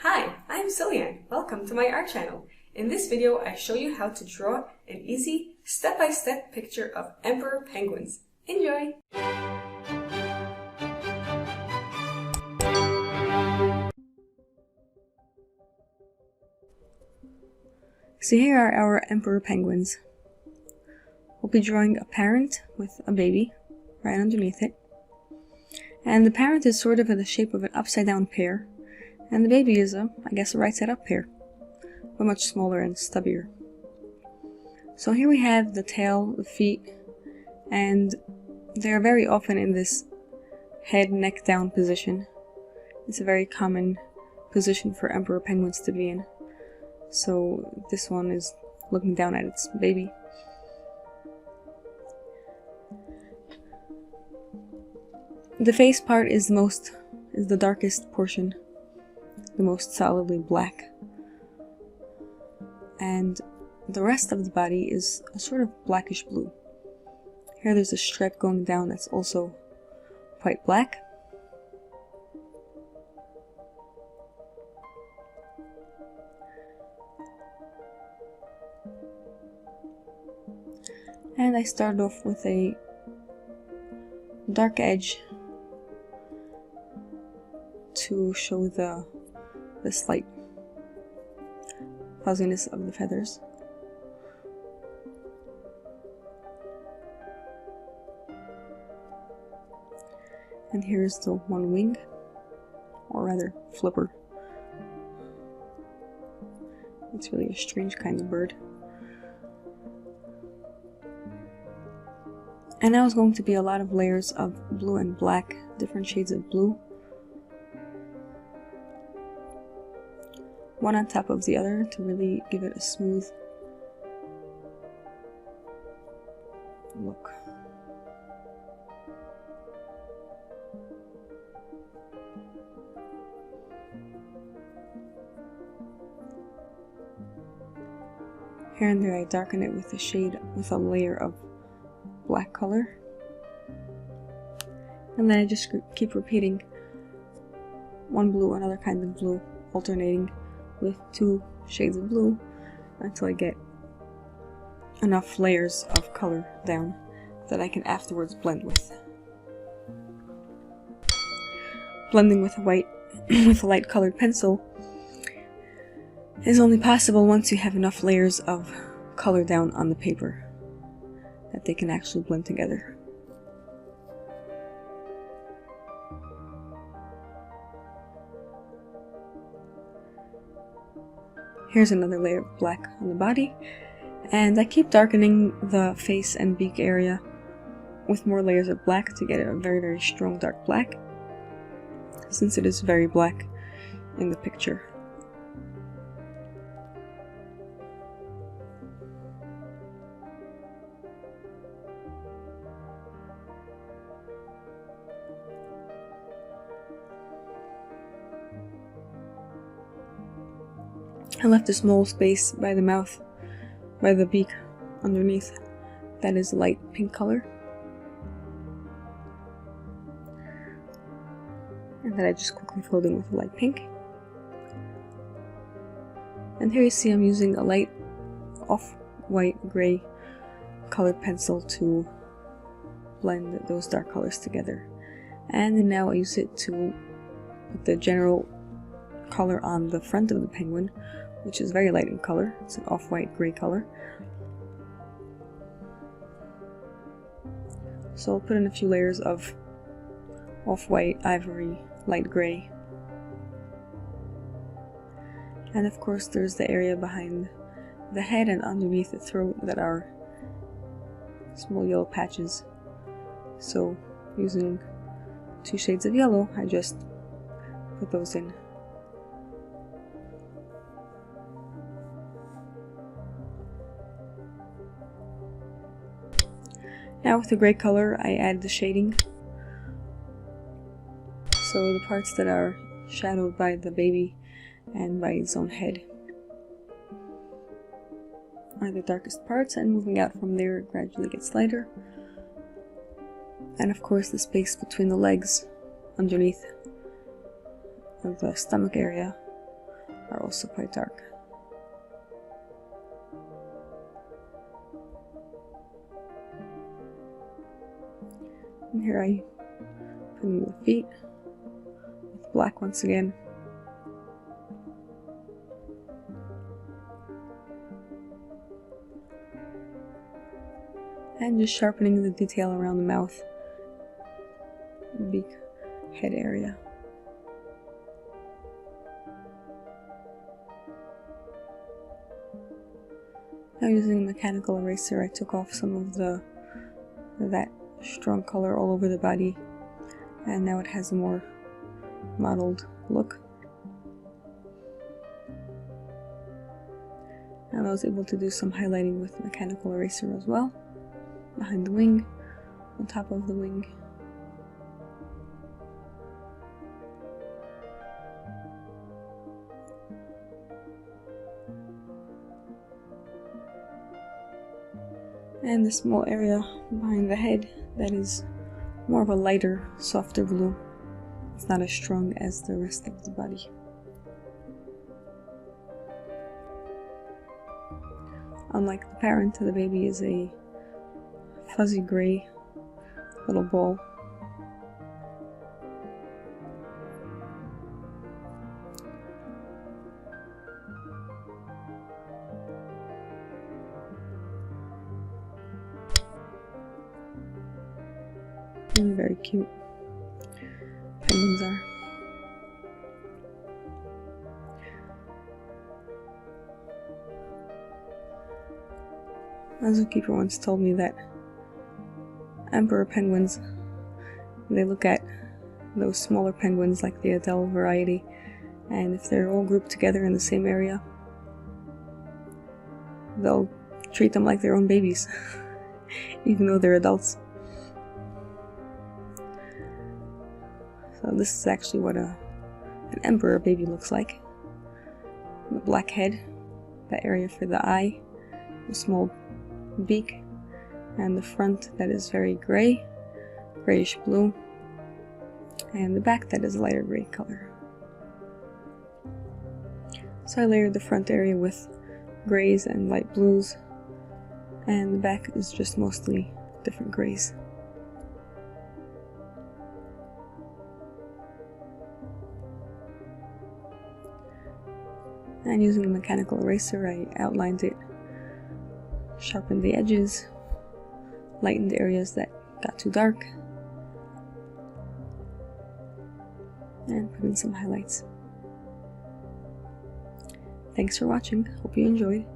Hi, I'm Ciliann. Welcome to my art channel. In this video, I show you how to draw an easy step-by-step picture of emperor penguins. Enjoy! So here are our emperor penguins. We'll be drawing a parent with a baby right underneath it. And the parent is sort of in the shape of an upside down pear. And the baby is I guess a right side up pear, but much smaller and stubbier. So here we have the tail, the feet, and they're very often in this head, neck down position. It's a very common position for emperor penguins to be in. So this one is looking down at its baby. The face part is the darkest portion, the most solidly black, and the rest of the body is a sort of blackish blue. Here there's a stripe going down that's also quite black. And I started off with a dark edge to show the slight fuzziness of the feathers. And here's the one wing, or rather flipper. It's really a strange kind of bird. And now it's going to be a lot of layers of blue and black, different shades of blue, one on top of the other to really give it a smooth look. Here and there I darken it with a layer of black color, and then I just keep repeating one blue, another kind of blue, alternating with two shades of blue until I get enough layers of color down that I can afterwards blend with. Blending with a light colored pencil is only possible once you have enough layers of color down on the paper that they can actually blend together. Here's another layer of black on the body, and I keep darkening the face and beak area with more layers of black to get a very, very strong dark black, since it is very black in the picture. I left a small space by the mouth, by the beak underneath, that is a light pink color, and that I just quickly filled in with a light pink. And here you see I'm using a light off-white gray colored pencil to blend those dark colors together. And now I use it to put the general color on the front of the penguin, which is very light in color. It's an off-white gray color. So I'll put in a few layers of off-white, ivory, light gray. And of course there's the area behind the head and underneath the throat that are small yellow patches. So using two shades of yellow, I just put those in. Now with the gray color, I add the shading. So the parts that are shadowed by the baby and by its own head are the darkest parts, and moving out from there it gradually gets lighter. And of course the space between the legs underneath of the stomach area are also quite dark. And here I put in the feet with black once again. And just sharpening the detail around the mouth, beak, head area. Now using a mechanical eraser, I took off some of that strong color all over the body, and now it has a more modeled look. And I was able to do some highlighting with mechanical eraser as well, behind the wing, on top of the wing. And the small area behind the head, that is more of a lighter, softer blue. It's not as strong as the rest of the body. Unlike the parent, the baby is a fuzzy gray little ball. And very cute penguins are. A zookeeper once told me that emperor penguins, they look at those smaller penguins like the Adele variety, and if they're all grouped together in the same area, they'll treat them like their own babies, even though they're adults. So this is actually what an emperor baby looks like. The black head, that area for the eye, the small beak, and the front that is very gray, grayish blue, and the back that is a lighter gray color. So I layered the front area with grays and light blues, and the back is just mostly different grays. And using the mechanical eraser, I outlined it, sharpened the edges, lightened areas that got too dark, and put in some highlights. Thanks for watching. Hope you enjoyed.